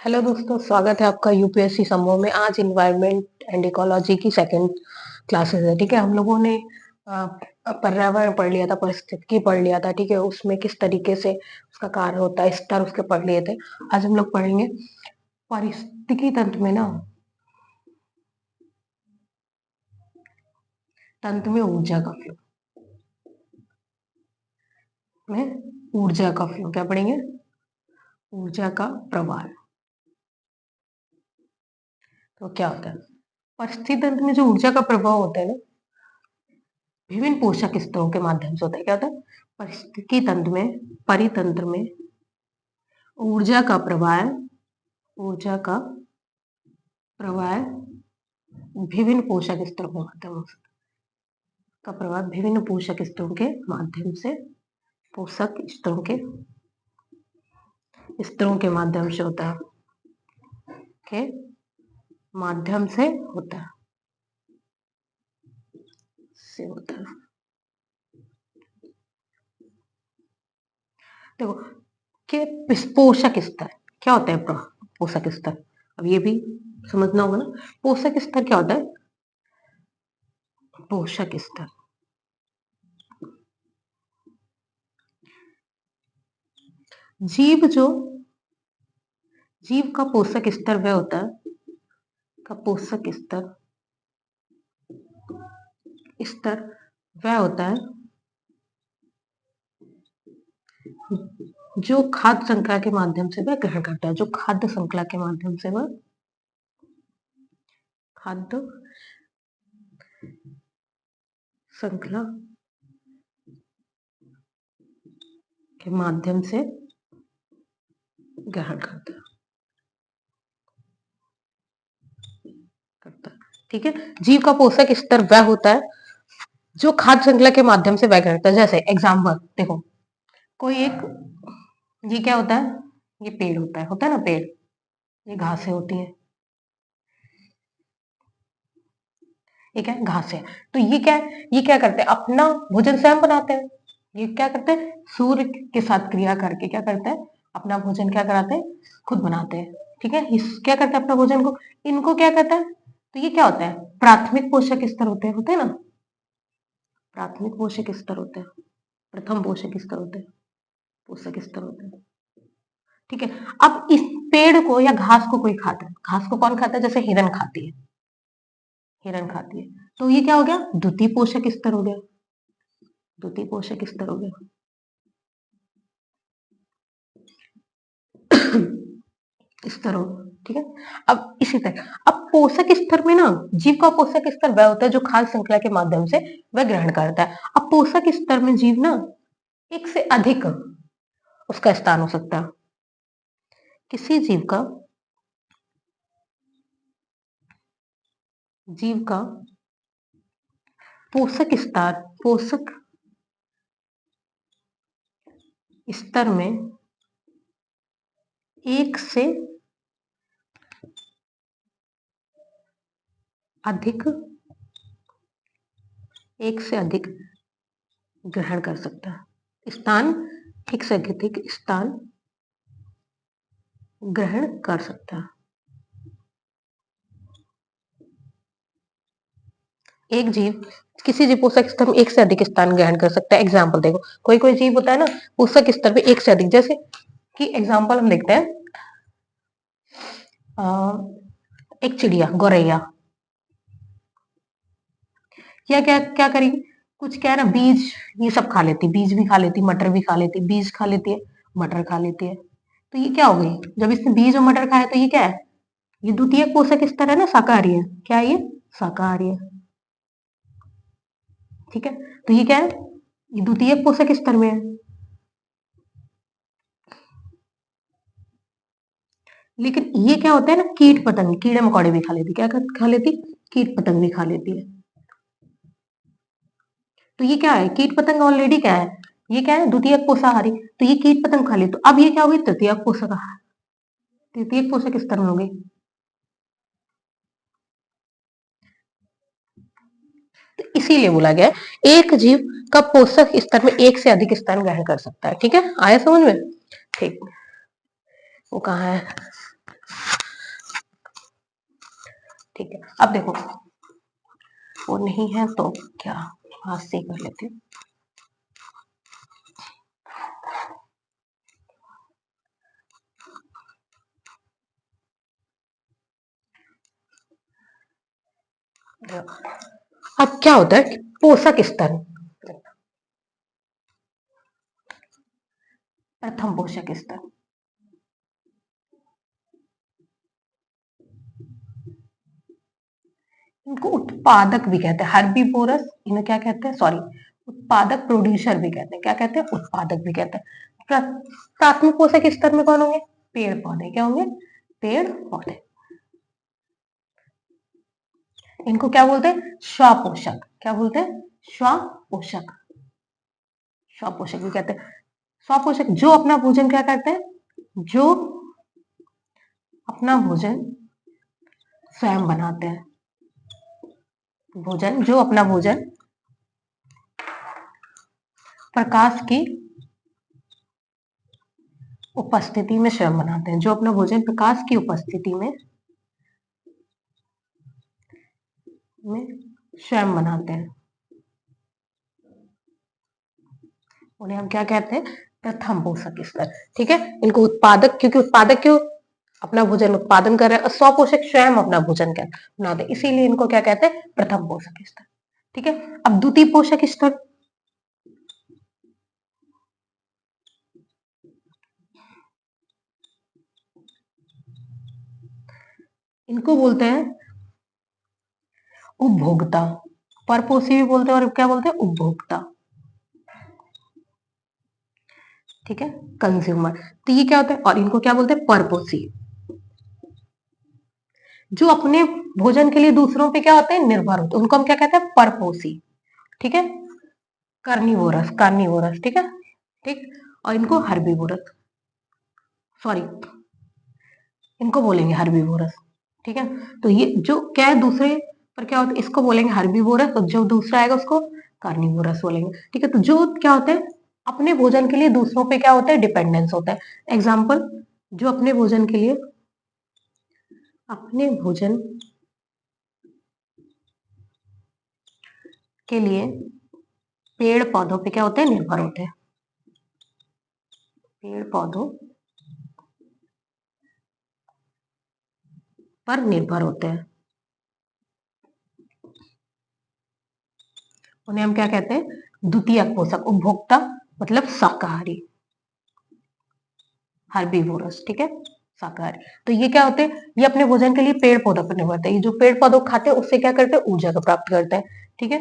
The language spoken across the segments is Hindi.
हेलो दोस्तों, स्वागत है आपका यूपीएससी समूह में। आज इन्वायरमेंट एंड इकोलॉजी की सेकंड क्लासेस है। ठीक है, हम लोगों ने पर्यावरण पढ़ लिया था, पारिस्थितिकी पढ़ लिया था। ठीक है, उसमें किस तरीके से उसका कार्य होता है, स्तर उसके पढ़ लिए थे। आज हम लोग पढ़ेंगे पारिस्थितिकी तंत्र में ना, तंत्र में ऊर्जा का फ्लो क्या पढ़ेंगे? ऊर्जा का प्रवाह। तो क्या होता है परिस्थिति तंत्र में? जो ऊर्जा का प्रभाव होता है ना, विभिन्न पोषक स्तरों के माध्यम से होता है। क्या होता है परिस्थितिकी तंत्र में, परितंत्र में ऊर्जा का प्रवाह, ऊर्जा का प्रवाह विभिन्न पोषक स्तरों के माध्यम से, का प्रवाह विभिन्न पोषक स्तरों के माध्यम से, पोषक स्तरों के माध्यम से होता है, के माध्यम से होता है, देखो कि पोषक स्तर क्या होता है? पोषक स्तर, अब ये भी समझना होगा ना। पोषक स्तर क्या होता है? पोषक स्तर जीव का पोषक स्तर वह होता है, का पोषक स्तर वह होता है जो खाद्य श्रृंखला के माध्यम से वह ग्रहण करता है, जो खाद्य श्रृंखला के माध्यम से वह खाद्य श्रृंखला के माध्यम से ग्रहण करता है। ठीक है, जीव का पोषक स्तर वह होता है जो खाद्य श्रृंखला के माध्यम से वह करता है। जैसे एग्जाम्पल देखो, कोई एक, ये क्या होता है? ये पेड़ होता है ना, पेड़, ये घासें होती है, ये क्या है? घासें। तो ये क्या है? ये क्या करते हैं? अपना भोजन स्वयं बनाते हैं। ये क्या करते हैं? सूर्य के साथ क्रिया करके क्या करते हैं? अपना भोजन क्या कराते हैं? खुद बनाते हैं। ठीक है, क्या करते हैं अपना भोजन को? इनको क्या कहता है? तो ये क्या होता है? प्राथमिक पोषक स्तर होते हैं ना, प्राथमिक पोषक स्तर होते हैं, प्रथम पोषक स्तर होते हैं, पोषक स्तर होते हैं। ठीक है, अब इस पेड़ को या घास को कोई खाता है। घास को कौन खाता है? जैसे हिरन खाती है, तो ये क्या हो गया? द्वितीय पोषक स्तर हो गया, द्वितीय पोषक स्तर हो गया। स्तर हो, ठीक है। अब इसी तरह, अब पोषक स्तर में ना, जीव का पोषक स्तर वह होता है जो खाद्य श्रृंखला के माध्यम से वह ग्रहण करता है। अब पोषक स्तर में जीव ना एक से अधिक उसका स्थान हो सकता है। किसी जीव का पोषक स्तर में एक से अधिक ग्रहण कर सकता है, स्थान, एक से अधिक स्थान ग्रहण कर सकता है। एक जीव किसी जीव पोषक स्तर में एक से अधिक स्थान ग्रहण कर सकता है। एग्जाम्पल देखो, कोई कोई जीव होता है ना पोषक स्तर में एक से अधिक, जैसे कि एग्जाम्पल हम देखते हैं, एक चिड़िया, गौरैया, क्या क्या क्या करेगी? कुछ क्या है ना, बीज ये सब खा लेती, बीज भी खा लेती, मटर भी खा लेती, बीज खा लेती है, मटर खा लेती है। तो ये क्या हो गई? जब इसने बीज और मटर खाया तो ये क्या है? ये द्वितीय पोषक स्तर है ना, शाकाहारी है। क्या है ये? शाकाहारी है। ठीक है, तो ये क्या है? ये द्वितीय पोषक स्तर में है। लेकिन ये क्या होता है ना, कीट पतंग, कीड़े मकोड़े भी खा लेती। क्या खा लेती? कीट पतंग भी खा लेती है। तो ये क्या है? कीट पतंग ऑलरेडी क्या है? ये क्या है? द्वितीय पोषाहारी। तो ये कीट पतंग खा ली, तो अब ये क्या होगी? तृतीय पोषक, तृतीय पोषक स्तर में होगी। तो इसीलिए बोला गया एक जीव का पोषक स्तर में एक से अधिक स्थान ग्रहण कर सकता है। ठीक है, आया समझ में? ठीक, वो कहाँ है? ठीक है, अब देखो वो नहीं है तो क्या हाथ से कर लेते हैं। अब क्या होता है कि पोषक स्तर, प्रथम पोषक स्तर, इनको उत्पादक भी कहते हैं, हर्बीवोरस इन्हें क्या कहते हैं, सॉरी उत्पादक, प्रोड्यूसर भी कहते हैं, क्या कहते हैं, उत्पादक भी कहते हैं। प्राथमिक पोषक स्तर में कौन होंगे, पेड़ पौधे, क्या होंगे, पेड़ पौधे। इनको क्या बोलते हैं, स्वापोषक, क्या बोलते हैं, स्वापोषक, स्वापोषक भी कहते हैं। स्वापोषक जो अपना भोजन क्या करते हैं, जो अपना भोजन स्वयं बनाते हैं, भोजन जो अपना भोजन प्रकाश की उपस्थिति में स्वयं बनाते हैं, जो अपना भोजन प्रकाश की उपस्थिति में स्वयं बनाते हैं, उन्हें हम क्या कहते हैं, प्रथम पोषक स्तर। ठीक है, इनको उत्पादक, क्योंकि उत्पादक क्यों, अपना भोजन उत्पादन कर रहे हैं, स्वपोषक स्वयं अपना भोजन क्या बनाते हैं, इसीलिए इनको क्या कहते हैं, प्रथम पोषक स्तर। ठीक है, अब द्वितीय पोषक स्तर, इनको बोलते हैं उपभोक्ता, परपोषी भी बोलते हैं और क्या बोलते हैं, उपभोक्ता। ठीक है, कंज्यूमर, तो ये क्या होता है, और इनको क्या बोलते हैं, परपोषी, जो अपने भोजन के लिए दूसरों पे क्या होते हैं, निर्भर होते हैं, उनको हम क्या कहते हैं, परपोषी। ठीक है, कार्निवोरस, कार्निवोरस, ठीक है, ठीक, और इनको हर्बीवोरस, सॉरी इनको बोलेंगे हर्बीवोरस। ठीक है, तो ये जो क्या है दूसरे पर क्या होता है, इसको बोलेंगे हर्बीवोरस, और जो दूसरा आएगा उसको कार्निवोरस बोलेंगे। ठीक है, तो जो क्या होते हैं, अपने भोजन के लिए दूसरों पे क्या होता है, डिपेंडेंस होता है। एग्जाम्पल, जो अपने भोजन के लिए, अपने भोजन के लिए पेड़ पौधों पे क्या होते हैं, निर्भर होते हैं, पेड़ पौधों पर निर्भर होते हैं, उन्हें हम क्या कहते हैं, द्वितीयक पोषक, उपभोक्ता मतलब शाकाहारी, हर्बीवोरस। ठीक है, शाकाहारी, तो ये क्या होते हैं, ये अपने भोजन के लिए पेड़ पौधों पर निर्भर होते हैं, ये जो पेड़ पौधों खाते हैं उससे क्या करते हैं, ऊर्जा को प्राप्त करते हैं। ठीक है,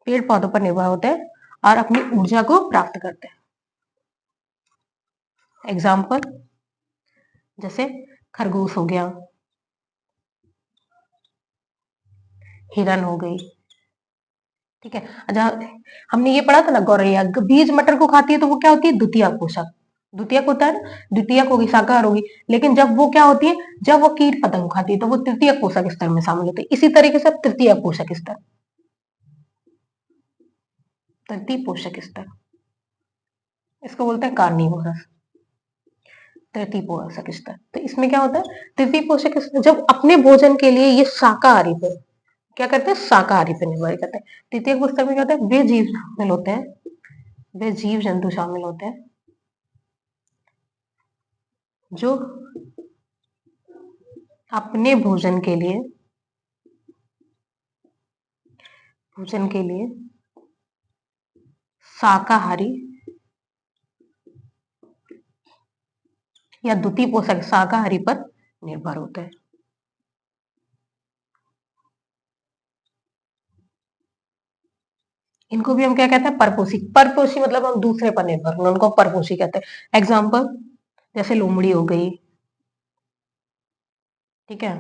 पेड़ पौधों पर निर्भर होते हैं और अपनी ऊर्जा को प्राप्त करते हैं। एग्जाम्पल, जैसे खरगोश हो गया, हिरन हो गई। ठीक है, अच्छा हमने ये पढ़ा था ना, गौरैया बीज मटर को खाती है तो वो क्या होती है, द्वितीयक पोषक, द्वितीयक होता है ना, द्वितीयक होगी, शाकाहार होगी। लेकिन जब वो क्या होती है, जब वो कीट पतंग खाती है तो वो तृतीयक पोषक स्तर में शामिल होती है। इसी तरीके से तृतीयक पोषक स्तर, तृतीय पोषक स्तर, इसको बोलते हैं कार्निवोरस, तृतीय पोषक स्तर। तो इसमें क्या होता है, तृतीय पोषक स्तर जब अपने भोजन के लिए ये शाकाहारी पे क्या करते हैं, शाकाहारी पे निर्भर करते हैं। तृतीय स्तर में क्या होता है, वे जीव शामिल होते हैं, वे जीव जंतु शामिल होते हैं जो अपने भोजन के लिए, भोजन के लिए शाकाहारी या द्वितीय पोषक शाकाहारी पर निर्भर होते हैं। इनको भी हम क्या कहते हैं, परपोषी, परपोषी मतलब हम दूसरे पर निर्भर, उनको परपोषी कहते हैं। एग्जाम्पल, जैसे लोमड़ी हो गई, ठीक है,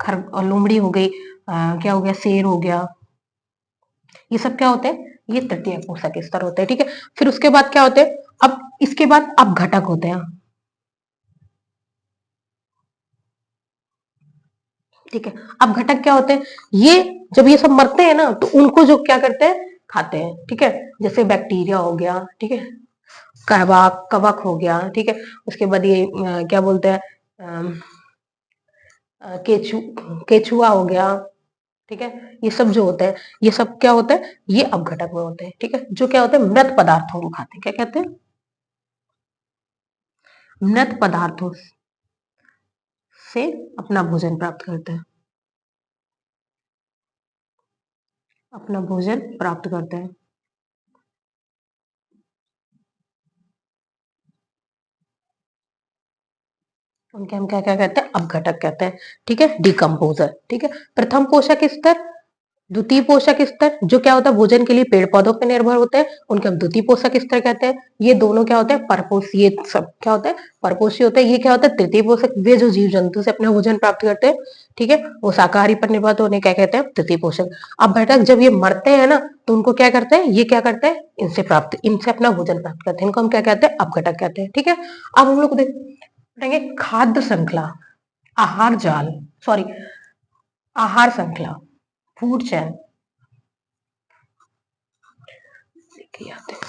खर और लोमड़ी हो गई, क्या हो गया, शेर हो गया, ये सब क्या होते हैं, ये तृतीय पोषक स्तर होते हैं। ठीक है, फिर उसके बाद क्या होते हैं, अब इसके बाद अब घटक होते हैं। ठीक है, अब घटक क्या होते हैं, ये जब ये सब मरते हैं ना तो उनको जो क्या करते हैं, खाते हैं। ठीक है, जैसे बैक्टीरिया हो गया, ठीक है, कवक, कवक हो गया, ठीक है, उसके बाद ये क्या बोलते हैं, केचु केचुआ हो गया, ठीक है। ये सब जो होते हैं, ये सब क्या होता है, ये अपघटक में होते हैं, ठीक है। जो क्या होते हैं, मृत पदार्थों को खाते हैं, क्या कहते हैं, मृत पदार्थों से अपना भोजन प्राप्त करते हैं, अपना भोजन प्राप्त करते हैं। उनके हम क्या क्या कहते हैं, अपघटक कहते हैं, ठीक है, डिकम्पोजर, ठीक है। प्रथम पोषक स्तर, द्वितीय पोषक स्तर, जो क्या होता है, भोजन के लिए पेड़ पौधों पर निर्भर होते हैं, उनके हम द्वितीय पोषक स्तर कहते हैं। ये दोनों क्या होते हैं, परपोषी, ये सब क्या होता है, परपोषी होते हैं। ये क्या होता है, तृतीय पोषक, वे जो जीव जंतु से अपना भोजन प्राप्त करते हैं, ठीक है, वो शाकाहारी पर निर्भर होने क्या कहते हैं, तृतीय पोषक। अब घटक जब ये मरते हैं ना, तो उनको क्या करते हैं, ये क्या करते हैं, इनसे अपना भोजन प्राप्त करते हैं, इनको हम क्या कहते हैं, अपघटक कहते हैं, ठीक है। अब हम लोग देखेंगे खाद्य श्रृंखला, आहार जाल, सॉरी, आहार श्रृंखला, फूड चैन, आते हैं।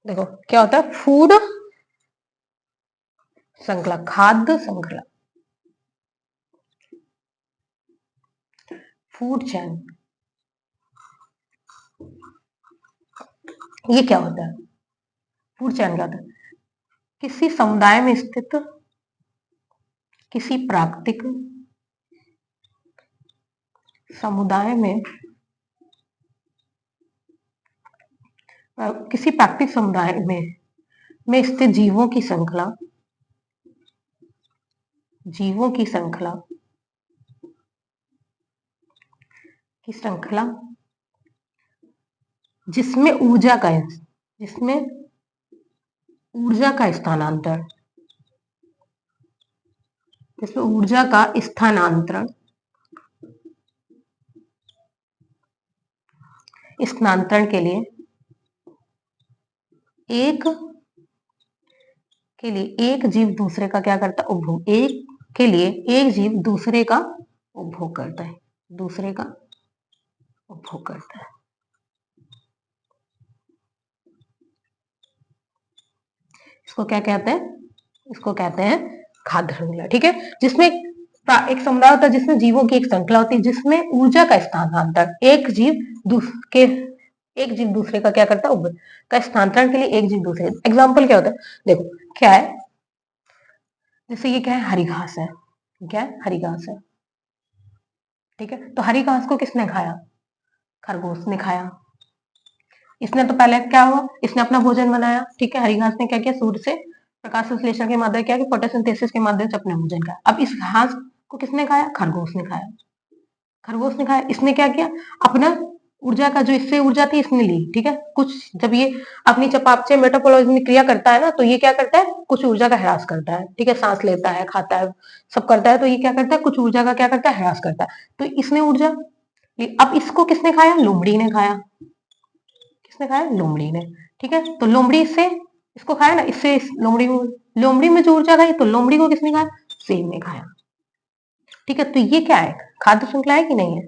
देखो क्या होता है, फूड श्रृंखला, खाद्य श्रृंखला, फूड चैन, ये क्या होता है, फूड चैन क्या होता है, किसी समुदाय में स्थित किसी प्राकृतिक समुदाय में किसी प्राकृतिक समुदाय में स्थित जीवों की श्रृंखला जिसमें जिसमें ऊर्जा का स्थानांतरण जिसमें ऊर्जा का स्थानांतरण एक एक जीव दूसरे का क्या करता है, उपभोग, एक जीव दूसरे का उपभोग करता है, इसको क्या कहते हैं, इसको कहते हैं खाद्य श्रृंखला, ठीक है। जिसमें एक समुदाय होता है, जिसमें जीवों की एक श्रृंखला होती है, जिसमें ऊर्जा का स्थानांतरण एक जीव दूसरे का क्या करता है, का स्थानांतरण के लिए एक जीव दूसरे, एग्जाम्पल क्या होता है, देखो क्या है, जैसे ये क्या है, हरी घास है, क्या है, हरी घास है, ठीक है। तो हरी घास को किसने खाया, खरगोश ने खाया। इसने तो पहले क्या हुआ, इसने अपना भोजन बनाया, ठीक है। हरी घास ने क्या किया, सूर्य से प्रकाश संश्लेषण के माध्यम क्या, फोटोसिंथेसिस के माध्यम से अपने भोजन खाया। अब इस घास को किसने खाया, खरगोश ने खाया, इसने क्या किया, अपना ऊर्जा का जो इससे ऊर्जा थी इसने ली, ठीक है। कुछ जब ये अपनी चयापचय मेटाबॉलिज्म में क्रिया करता है ना, तो ये क्या करता है, कुछ ऊर्जा का ह्रास करता है, ठीक है। सांस लेता है, खाता है, सब करता है, तो ये क्या करता है, कुछ ऊर्जा का क्या करता है, ह्रास करता है। तो इसने ऊर्जा, अब इसको किसने खाया, लोमड़ी ने खाया, लोमड़ी ने, ठीक है। तो लोमड़ी से इसको खाया ना, इससे लोमड़ी में जो ऊर्जा खाई, तो लोमड़ी को किसने खाया, सेब ने खाया, ठीक है। तो ये क्या है, खाद्य श्रृंखला है कि नहीं है,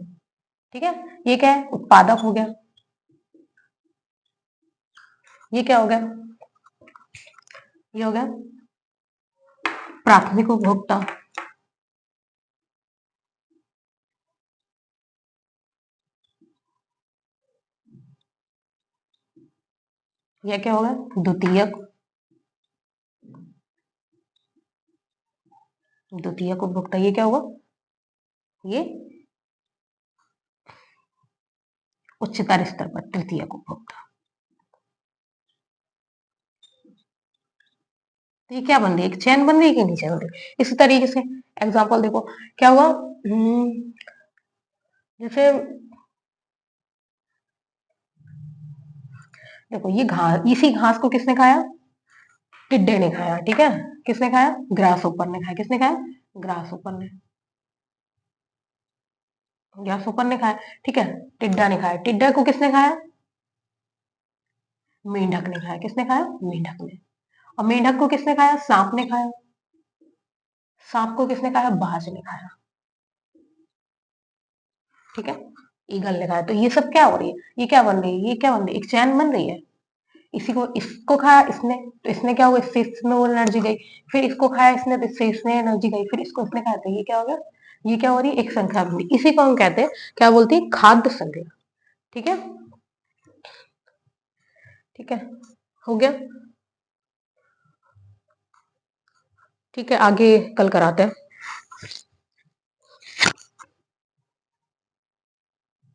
ठीक है। ये क्या है, उत्पादक हो गया, ये क्या हो गया, ये हो गया प्राथमिक उपभोक्ता, ये क्या होगा, द्वितीयक उपभोक्ता, ये क्या हुआ, ये उच्चतर स्तर पर तृतीयक उपभोक्ता। तो ये क्या बन रही है, एक चैन बन रही है कि नहीं बन रही। इसी तरीके से एग्जांपल देखो क्या हुआ, जैसे देखो ये घास, इसी घास को किसने खाया, टिड्डे ने खाया, ठीक है। किसने खाया, ग्रास ऊपर ने खाया, किसने खाया, ग्रास ऊपर ने, ग्रास ऊपर ने खाया, ठीक है। टिड्डा ने खाया, टिड्डा को किसने खाया, मेंढक ने खाया, किसने खाया, मेंढक ने। और मेंढक को किसने खाया? सांप ने खाया। सांप को किसने खाया? बाज ने खाया। ठीक है, ईगल ने खाया। तो ये सब क्या हो रही है? ये क्या बन रही है? ये क्या बन रही है? एक चैन बन रही है। इसी को इसको खाया इसने, तो इसने क्या हुआ? इससे इसमें वो एनर्जी गई। फिर इसको खाया इसने, तो इससे इसने एनर्जी गई। फिर इसको इसने खाया, तो ये क्या हो गया? ये क्या हो रही है? एक श्रृंखला बन रही। इसी को हम कहते हैं, क्या बोलती है? खाद्य श्रृंखला। ठीक है, ठीक है, हो गया। ठीक है, आगे कल कराते हैं।